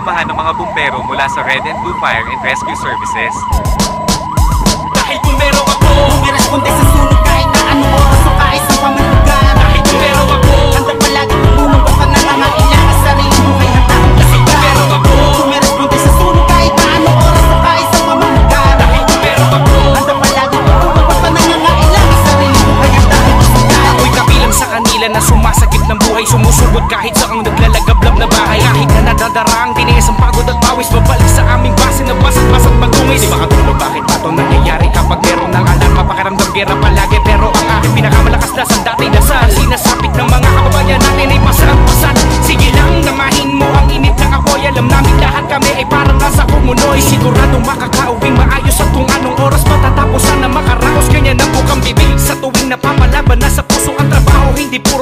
samahan ng mga bumbero mula sa Red and Blue Fire and Rescue Services. Dahil bumbero ako, umiresponde sa sunog kahit na anong oras o kahit sa pamalugan. Dahil bumbero ako, handa palagi tumulong ka na nangailangan sa sarili mo kay handa kong lasigan. Bumbero ako, umiresponde sa sunog kahit na anong oras o kahit sa pamalugan. Dahil bumbero ako, handa palagi tumulong ka na nangailangan sa sarili mo kay handa kong lasigan. Ako'y kabilang sa kanila na sumasagip ng buhay, sumusugod kahit sa ang naglalagablab na bahay. Kahit na nadadarang, tiniis ang pagod at pawis, babalik sa aming base na basat-basat magtungis. Di makatulog bakit ba ito nangyayari kapag meron ng alarma, pakiramdam gera palagi. Pero ang aking pinakamalakas na sa dati dasal, sinasapit ng mga kababayan natin ay pasat-pasat. Sige lang, namahin mo ang init ng apoy. Alam namin lahat kami ay parang nasa kumunoy. Siguradong makakauwing maayos at kung anong oras matatapos sana makaraos. Ganyan ang bukang bibig sa tuwing napapalaban na sa puso ang trabaho, hindi puro